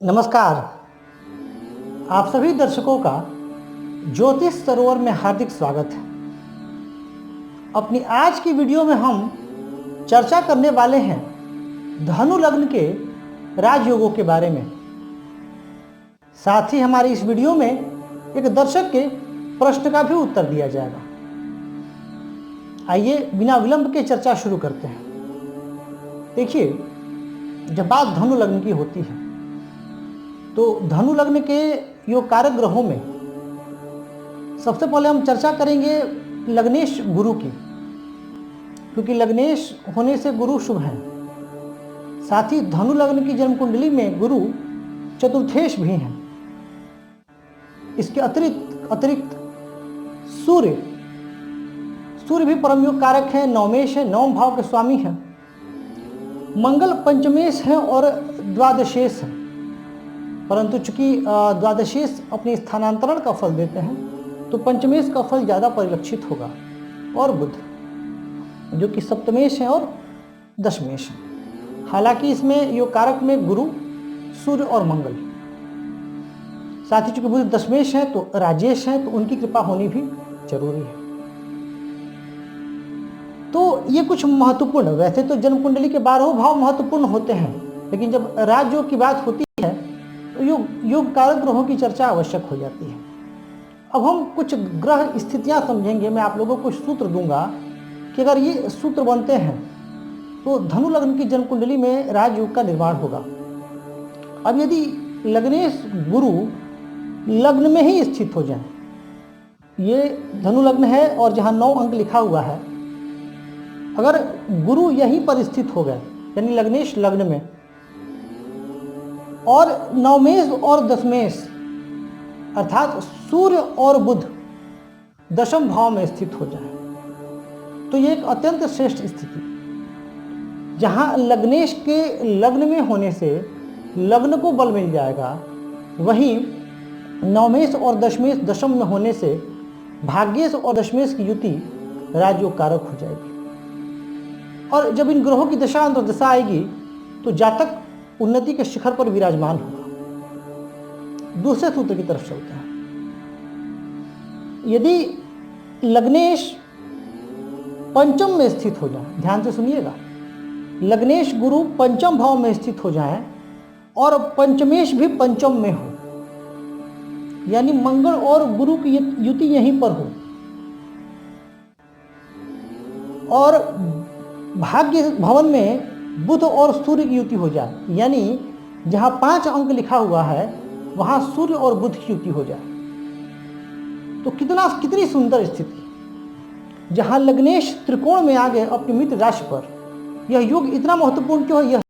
नमस्कार। आप सभी दर्शकों का ज्योतिष सरोवर में हार्दिक स्वागत है। अपनी आज की वीडियो में हम चर्चा करने वाले हैं धनु लग्न के राजयोगों के बारे में। साथ ही हमारी इस वीडियो में एक दर्शक के प्रश्न का भी उत्तर दिया जाएगा। आइए बिना विलंब के चर्चा शुरू करते हैं। देखिए, जब बात धनु लग्न की होती है तो धनु लग्न के योग कारक ग्रहों में सबसे पहले हम चर्चा करेंगे लग्नेश गुरु की, क्योंकि लग्नेश होने से गुरु शुभ है। साथ ही धनु लग्न की जन्म कुंडली में गुरु चतुर्थेश भी हैं। इसके अतिरिक्त सूर्य भी परम योग कारक हैं, नवमेश है, नवम भाव के स्वामी हैं। मंगल पंचमेश है और द्वादशेश है, परंतु चूंकि द्वादशेश अपने स्थानांतरण का फल देते हैं तो पंचमेश का फल ज़्यादा परिलक्षित होगा। और बुध जो कि सप्तमेश है और दशमेश है। हालांकि इसमें योग कारक में गुरु, सूर्य और मंगल, साथ ही चूंकि बुध दशमेश है तो राजेश है, तो उनकी कृपा होनी भी जरूरी है। तो ये कुछ महत्वपूर्ण, वैसे तो जन्म कुंडली के 12 भाव महत्वपूर्ण होते हैं, लेकिन जब राजयोग की बात होती है तो योग कारक ग्रहों की चर्चा आवश्यक हो जाती है। अब हम कुछ ग्रह स्थितियां समझेंगे। मैं आप लोगों को सूत्र दूंगा कि अगर ये सूत्र बनते हैं तो धनु लग्न की जन्म कुंडली में राजयोग का निर्माण होगा। अब यदि लग्नेश गुरु लग्न में ही स्थित हो जाए, ये धनु लग्न है और जहां 9 अंक लिखा हुआ है, अगर गुरु यहीं पर स्थित हो गए यानी लग्नेश लग्न में, और नवमेश और दशमेश अर्थात सूर्य और बुध दशम भाव में स्थित हो जाए, तो ये एक अत्यंत श्रेष्ठ स्थिति। जहां लग्नेश के लग्न में होने से लग्न को बल मिल जाएगा, वहीं नवमेश और दशमेश दशम में होने से भाग्येश और दशमेश की युति राजयोग कारक हो जाएगी। और जब इन ग्रहों की दशा अंतर्दशा आएगी तो जातक उन्नति के शिखर पर विराजमान होगा। दूसरे सूत्र की तरफ चलते हैं। यदि लग्नेश पंचम में स्थित हो जाए, ध्यान से सुनिएगा, लग्नेश गुरु पंचम भाव में स्थित हो जाए और पंचमेश भी पंचम में हो, यानी मंगल और गुरु की युति यहीं पर हो, और भाग्य भवन में बुध और सूर्य की युति हो जाए, यानी जहां 5 अंक लिखा हुआ है वहां सूर्य और बुध की युति हो जाए, तो कितनी सुंदर स्थिति। जहां लग्नेश त्रिकोण में आ गए अपनी मित्र राशि पर, यह योग इतना महत्वपूर्ण क्यों है, यह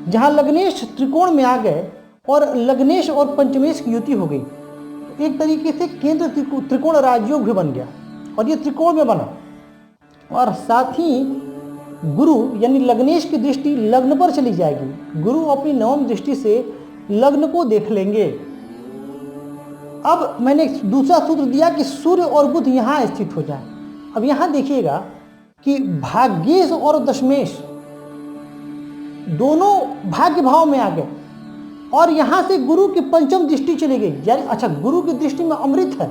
जहां लग्नेश त्रिकोण में आ गए और लग्नेश और पंचमेश की युति हो गई, तो एक तरीके से केंद्र त्रिकोण राजयोग भी बन गया और ये त्रिकोण में बना। और साथ ही गुरु यानी लग्नेश की दृष्टि लग्न पर चली जाएगी। गुरु अपनी नवम दृष्टि से लग्न को देख लेंगे। अब मैंने दूसरा सूत्र दिया कि सूर्य और बुध यहां स्थित हो जाए। अब यहां देखिएगा कि भाग्येश और दशमेश दोनों भाग्य भाव में आ गए और यहां से गुरु की पंचम दृष्टि चली गई, यानी अच्छा, गुरु की दृष्टि में अमृत है,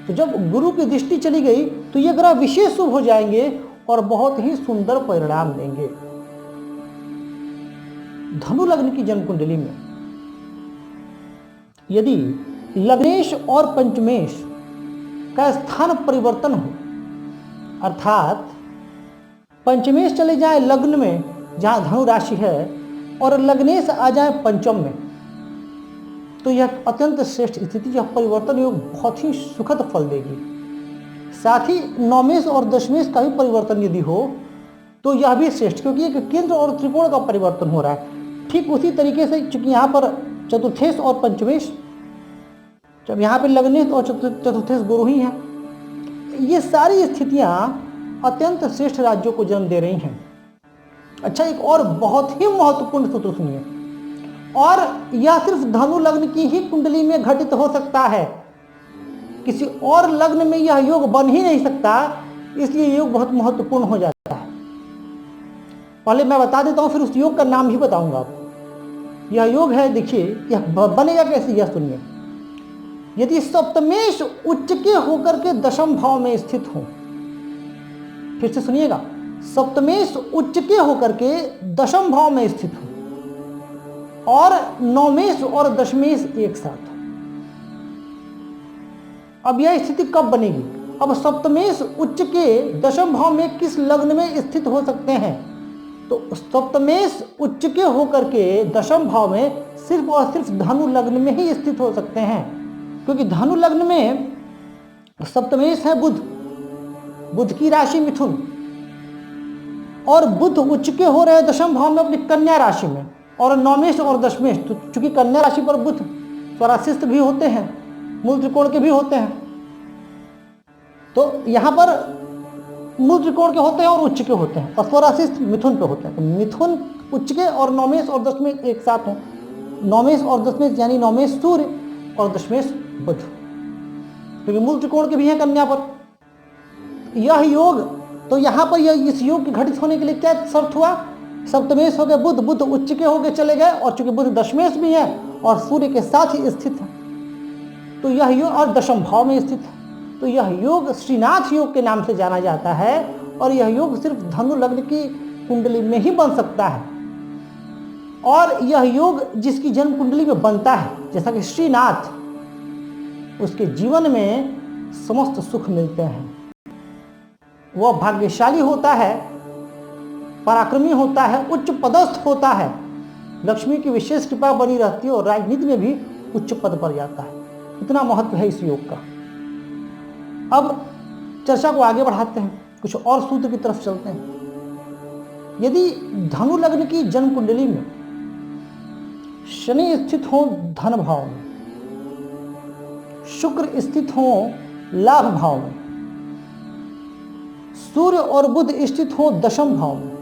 तो जब गुरु की दृष्टि चली गई तो ये ग्रह विशेष शुभ हो जाएंगे और बहुत ही सुंदर परिणाम देंगे। धनु लग्न की जन्म कुंडली में यदि लग्नेश और पंचमेश का स्थान परिवर्तन हो, अर्थात पंचमेश चले जाए लग्न में जहां धनु राशि है और लग्नेश आ जाए पंचम में, तो यह अत्यंत श्रेष्ठ स्थिति, यह परिवर्तन योग बहुत ही सुखद फल देगी। साथ ही नवमेश और दशमेश का भी परिवर्तन यदि हो तो यह भी श्रेष्ठ, क्योंकि एक केंद्र और त्रिकोण का परिवर्तन हो रहा है। ठीक उसी तरीके से चूंकि यहाँ पर चतुर्थेश और पंचमेश, जब यहाँ पे लग्नेश और चतुर्थेश गुरु ही हैं, ये सारी स्थितियाँ अत्यंत श्रेष्ठ राज्यों को जन्म दे रही हैं। अच्छा, एक और बहुत ही महत्वपूर्ण सूत्र सुनिए, और यह सिर्फ धनु लग्न की ही कुंडली में घटित हो सकता है, किसी और लग्न में यह योग बन ही नहीं सकता, इसलिए योग बहुत महत्वपूर्ण हो जाता है। पहले मैं बता देता हूं, फिर उस योग का नाम भी बताऊंगा आपको। यह योग है, देखिए यह बनेगा कैसे, यह सुनिए। यदि सप्तमेश उच्च के होकर के दशम भाव में स्थित हो, फिर से सुनिएगा, सप्तमेश उच्च के होकर के दशम भाव में स्थित हो और नौमेश और दशमेश एक साथ हो। अब यह स्थिति कब बनेगी? अब सप्तमेश उच्च के दशम भाव में किस लग्न में स्थित हो सकते हैं? तो सप्तमेश उच्च के होकर के दशम भाव में सिर्फ और सिर्फ धनु लग्न में ही स्थित हो सकते हैं, क्योंकि धनु लग्न में सप्तमेश है बुध, बुध की राशि मिथुन, और बुध उच्च के हो रहे दशम भाव में अपनी कन्या राशि में, और नौमेश और दशमेश, तो चूंकि कन्या राशि पर बुध स्वराशिस्त भी होते हैं, मूल त्रिकोण के भी होते हैं, तो यहां पर मूल त्रिकोण के होते हैं और उच्च के होते हैं, और स्वराशिस्त मिथुन पे होते हैं। तो मिथुन उच्च के और नौमेश और दशमेश एक साथ हो, नौमेश और दशमेश यानी नौमेश सूर्य और दशमेश बुध, क्योंकि मूल त्रिकोण के भी हैं कन्या पर। यह योग, तो यहां पर यह इस योग के घटित होने के लिए क्या शर्त हुआ? सप्तमेश हो गए बुध, बुध उच्च के हो गए चले गए, और चूंकि बुध दशमेश भी है और सूर्य के साथ ही स्थित है, तो यह योग और दशम भाव में स्थित है, तो यह योग श्रीनाथ योग के नाम से जाना जाता है। और यह योग सिर्फ धनु लग्न की कुंडली में ही बन सकता है, और यह योग जिसकी जन्म कुंडली में बनता है, जैसा कि श्रीनाथ, उसके जीवन में समस्त सुख मिलते हैं। वह भाग्यशाली होता है, पराक्रमी होता है, उच्च पदस्थ होता है, लक्ष्मी की विशेष कृपा बनी रहती है, और राजनीति में भी उच्च पद पर जाता है। इतना महत्व है इस योग का। अब चर्चा को आगे बढ़ाते हैं, कुछ और सूत्र की तरफ चलते हैं। यदि धनु लग्न की जन्म कुंडली में शनि स्थित हो धन भाव में, शुक्र स्थित हो लाभ भाव में, सूर्य और बुध स्थित हो दशम भाव में,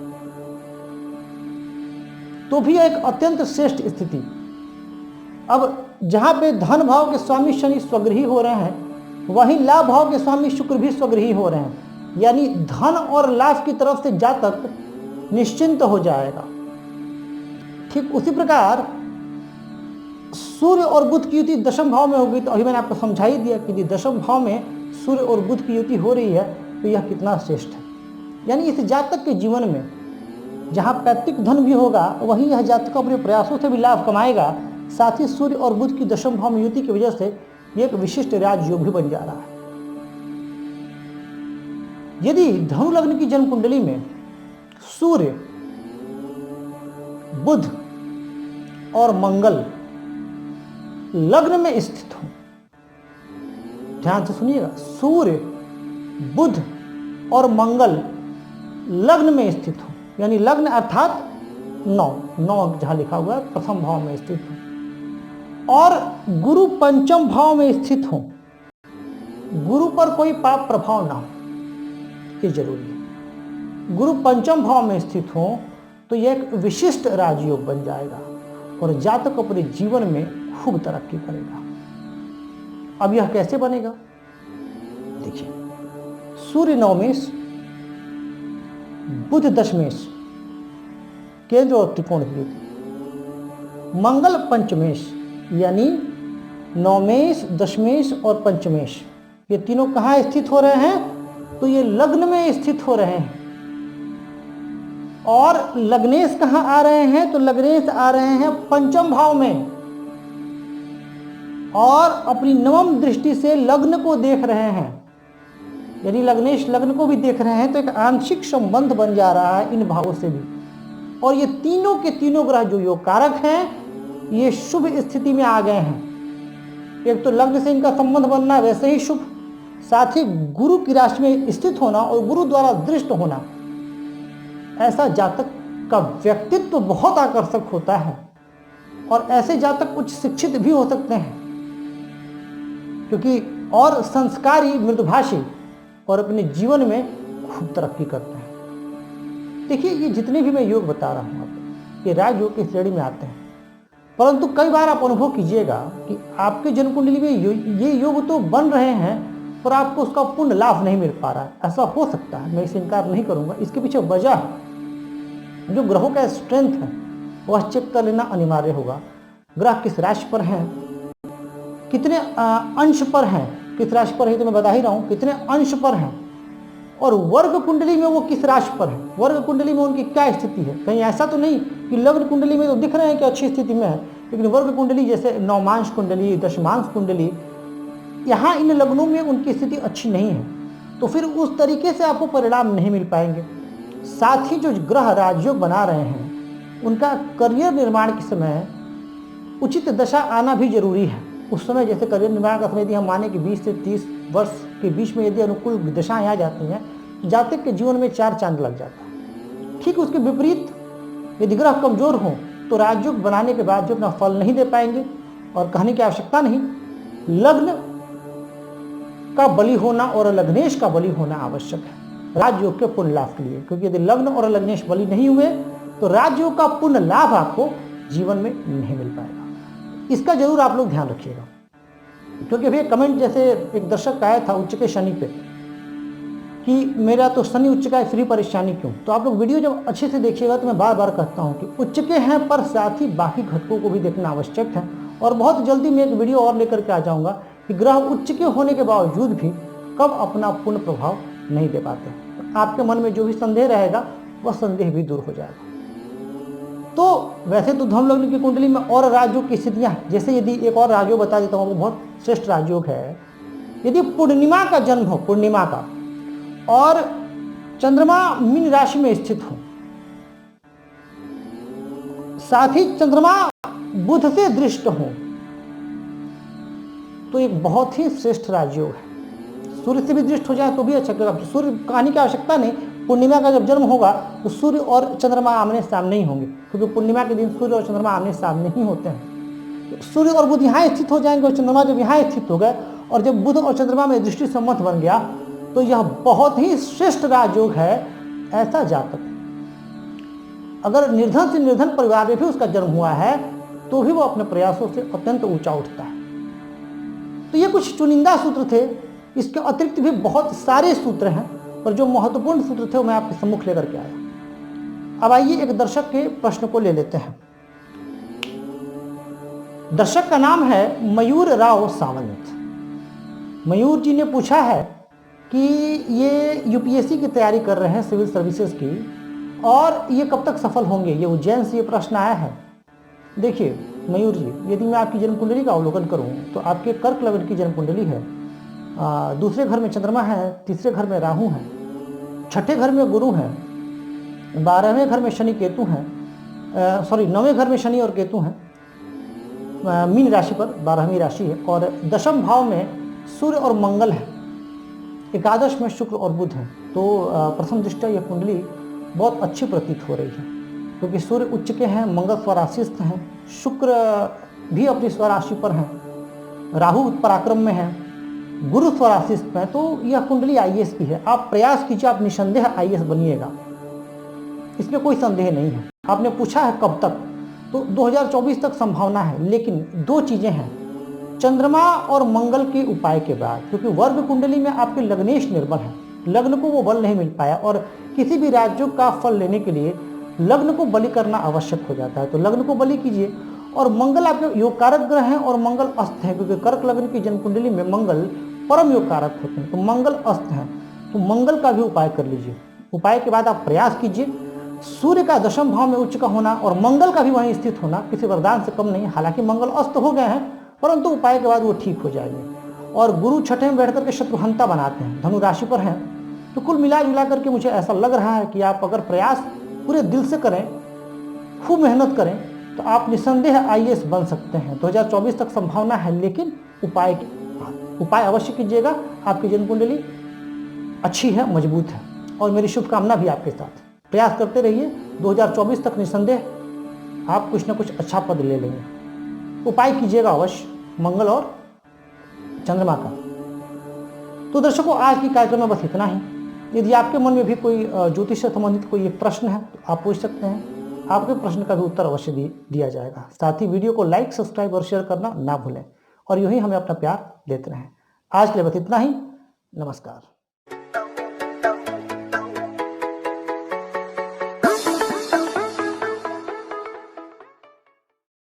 तो भी एक अत्यंत श्रेष्ठ स्थिति। अब जहां पे धन भाव के स्वामी शनि स्वगृही हो रहे हैं, वहीं लाभ भाव के स्वामी शुक्र भी स्वगृही हो रहे हैं, यानी धन और लाभ की तरफ से जातक निश्चिंत हो जाएगा। ठीक उसी प्रकार सूर्य और बुध की युति दशम भाव में होगी, तो अभी मैंने आपको समझा ही दिया कि यदि दशम भाव में सूर्य और बुध की युति हो रही है तो यह कितना श्रेष्ठ है। यानी इस जातक के जीवन में जहाँ पैतृक धन भी होगा, वहीं यह जातक अपने प्रयासों से भी लाभ कमाएगा। साथ ही सूर्य और बुध की दशम भाव में युति की वजह से एक विशिष्ट राजयोग भी बन जा रहा है। यदि धनु लग्न की जन्म कुंडली में सूर्य, बुध और मंगल लग्न में स्थित हो, ध्यान से सुनिएगा, सूर्य, बुध और मंगल लग्न में स्थित हो, यानी लग्न अर्थात नौ जहां लिखा हुआ है प्रथम भाव में स्थित हो, और गुरु पंचम भाव में स्थित हो, गुरु पर कोई पाप प्रभाव ना हो, ये जरूरी है। गुरु पंचम भाव में स्थित हो तो यह एक विशिष्ट राजयोग बन जाएगा और जातक अपने जीवन में खूब तरक्की करेगा। अब यह कैसे बनेगा? देखिए, सूर्य नवमेश, बुध दशमेश, केंद्र और त्रिकोण की युति, मंगल पंचमेश, यानी नवमेश, दशमेश और पंचमेश, ये तीनों कहाँ स्थित हो रहे हैं? तो ये लग्न में स्थित हो रहे हैं। और लग्नेश कहाँ आ रहे हैं? तो लग्नेश आ रहे हैं पंचम भाव में, और अपनी नवम दृष्टि से लग्न को देख रहे हैं, यानी लग्नेश लग्न को भी देख रहे हैं। तो एक आंशिक संबंध बन जा रहा है इन भावों से भी। और ये तीनों के तीनों ग्रह जो योग कारक हैं, ये शुभ स्थिति में आ गए हैं। एक तो लग्न से इनका संबंध बनना वैसे ही शुभ, साथ ही गुरु की राशि में स्थित होना और गुरु द्वारा दृष्ट होना, ऐसा जातक का व्यक्तित्व बहुत आकर्षक होता है। और ऐसे जातक उच्च शिक्षित भी हो सकते हैं, क्योंकि और संस्कारी, मृदुभाषी, और अपने जीवन में खूब तरक्की करते हैं। देखिए, ये जितने भी मैं योग बता रहा हूँ आपको, ये राजयोग की श्रेणी में आते हैं। परंतु कई बार आप अनुभव कीजिएगा कि आपके जन्म कुंडली में ये योग तो बन रहे हैं, पर आपको उसका पूर्ण लाभ नहीं मिल पा रहा है। ऐसा हो सकता है, मैं इसे इनकार नहीं करूंगा। इसके पीछे वजह जो ग्रहों का स्ट्रेंथ है, वह चेक कर लेना अनिवार्य होगा। ग्रह किस राशि पर हैं, कितने अंश पर हैं, किस राशि पर है तो मैं बता ही रहा हूँ, कितने अंश पर हैं, और वर्ग कुंडली में वो किस राशि पर है, वर्ग कुंडली में उनकी क्या स्थिति है। कहीं ऐसा तो नहीं कि लग्न कुंडली में तो दिख रहे हैं कि अच्छी स्थिति में है, लेकिन वर्ग कुंडली जैसे नवमांश कुंडली, दशमांश कुंडली, यहाँ इन लग्नों में उनकी स्थिति अच्छी नहीं है, तो फिर उस तरीके से आपको परिणाम नहीं मिल पाएंगे। साथ ही जो ग्रह राजयोग बना रहे हैं उनका करियर निर्माण के समय उचित दशा आना भी जरूरी है। उस समय जैसे करियर निर्माण का समय यदि हम माने कि 20 से 30 वर्ष के बीच में यदि अनुकूल दशाएं आ जाती हैं, जातक के जीवन में 4 चांद लग जाता है। ठीक उसके विपरीत यदि ग्रह कमजोर हो तो राजयोग बनाने के बाद जो अपना फल नहीं दे पाएंगे, और कहने की आवश्यकता नहीं, लग्न का बलि होना और लग्नेश का बलि होना आवश्यक है राजयोग के पुण्य लाभ के लिए, क्योंकि यदि लग्न और लग्नेश बलि नहीं हुए तो राजयोग का पुण्य लाभ आपको जीवन में नहीं मिल पाएगा। इसका जरूर आप लोग ध्यान रखिएगा, क्योंकि अभी कमेंट जैसे एक दर्शक का आया था उच्च के शनि पे कि मेरा तो शनि उच्च का है, फ्री परेशानी क्यों। तो आप लोग वीडियो जब अच्छे से देखिएगा तो मैं बार बार कहता हूँ कि उच्च के हैं पर साथ ही बाकी घटकों को भी देखना आवश्यक है। और बहुत जल्दी मैं एक वीडियो और लेकर के आ जाऊँगा कि ग्रह उच्च के होने के बावजूद भी कब अपना पूर्ण प्रभाव नहीं दे पाते। तो आपके मन में जो भी संदेह रहेगा वह संदेह भी दूर हो जाएगा। तो वैसे तो धनु लग्न की कुंडली में और राजयोग की स्थितियां, जैसे यदि एक और राजयोग बता देता हूँ, वो बहुत श्रेष्ठ राजयोग है। यदि पूर्णिमा का जन्म हो, पूर्णिमा का, और चंद्रमा मीन राशि में स्थित हो, साथ ही चंद्रमा बुध से दृष्ट हो, तो एक बहुत ही श्रेष्ठ राजयोग है। सूर्य से भी दृष्ट हो जाए तो भी अच्छा, क्योंकि सूर्य कहने की आवश्यकता नहीं, पूर्णिमा का जब जन्म होगा तो सूर्य और चंद्रमा आमने सामने ही होंगे, क्योंकि पूर्णिमा के दिन सूर्य और चंद्रमा आमने सामने ही होते हैं। सूर्य और बुध यहाँ स्थित हो जाएंगे और चंद्रमा जब यहाँ स्थित हो गए, और जब बुध और चंद्रमा में दृष्टि संबंध बन गया, तो यह बहुत ही श्रेष्ठ राजयोग है। ऐसा जातक अगर निर्धन से निर्धन परिवार में भी उसका जन्म हुआ है तो भी वो अपने प्रयासों से अत्यंत ऊंचा उठता है। तो ये कुछ चुनिंदा सूत्र थे, इसके अतिरिक्त भी बहुत सारे सूत्र हैं, पर जो महत्वपूर्ण सूत्र थे वो मैं आपके सम्मुख लेकर के आया। अब आइए एक दर्शक के प्रश्न को ले लेते हैं। दर्शक का नाम है मयूर राव सावंत। मयूर जी ने पूछा है कि ये यूपीएससी की तैयारी कर रहे हैं, सिविल सर्विसेज की, और ये कब तक सफल होंगे, ये उज्जैन से ये प्रश्न आया है। देखिए मयूर जी, यदि मैं आपकी जन्म कुंडली का अवलोकन करूं तो आपके कर्क लग्न की जन्म कुंडली है। दूसरे घर में चंद्रमा है, तीसरे घर में राहु है, छठे घर में गुरु है, 12वें घर में शनि केतु हैं, 9वें घर में शनि और केतु हैं, मीन राशि पर 12वीं राशि है, और दशम भाव में सूर्य और मंगल है, एकादश में शुक्र और बुध है। तो प्रथम दृष्टया यह कुंडली बहुत अच्छी प्रतीत हो रही है, क्योंकि सूर्य उच्च के हैं, मंगल स्वराशिस्थ हैं, शुक्र भी अपनी स्वराशि पर हैं, राहु पराक्रम में है, गुरु स्वराशिस्थ में। तो यह कुंडली आईएएस की है। आप प्रयास कीजिए, आप निसंदेह आईएएस बनिएगा, इसमें कोई संदेह नहीं है। आपने पूछा है कब तक, तो 2024 तक संभावना है, लेकिन दो चीजें हैं, चंद्रमा और मंगल के उपाय के बाद, क्योंकि वर्ग कुंडली में आपके लग्नेश निर्बल है, लग्न को वो बल नहीं मिल पाया, और किसी भी राजयोग का फल लेने के लिए लग्न को बलि करना आवश्यक हो जाता है। तो लग्न को बलि कीजिए। और मंगल आपके योग कारक ग्रह हैं और मंगल अस्त है, क्योंकि कर्क लग्न की जन्म कुंडली में मंगल परम योग कारक होते हैं, तो मंगल अस्त हैं, तो मंगल का भी उपाय कर लीजिए। उपाय के बाद आप प्रयास कीजिए। सूर्य का दशम भाव में उच्च का होना और मंगल का भी वहीं स्थित होना किसी वरदान से कम नहीं। हालांकि मंगल अस्त हो गए हैं, परंतु उपाय के बाद वो ठीक हो जाएंगे। और गुरु छठे में बैठकर के शत्रुहंता बनाते हैं, धनु राशि पर हैं। तो कुल मिला जुला करके मुझे ऐसा लग रहा है कि आप अगर प्रयास पूरे दिल से करें, खूब मेहनत करें, तो आप निसंदेह आईएएस बन सकते हैं। 2024 तक संभावना है, लेकिन उपाय अवश्य कीजिएगा। आपकी जन्म कुंडली अच्छी है, मजबूत है, और मेरी शुभकामना भी आपके साथ। प्रयास करते रहिए, 2024 तक निसंदेह आप कुछ ना कुछ अच्छा पद ले लेंगे। उपाय कीजिएगा अवश्य मंगल और चंद्रमा का। तो दर्शकों, आज की कार्यक्रम में बस इतना ही। यदि आपके मन में भी कोई ज्योतिष से संबंधित कोई प्रश्न है तो आप पूछ सकते हैं, आपके प्रश्न का भी उत्तर अवश्य दिया जाएगा। साथ ही वीडियो को लाइक, सब्सक्राइब और शेयर करना ना भूलें, और यूं ही हमें अपना प्यार देते रहें। आज के लिए बस इतना ही। नमस्कार।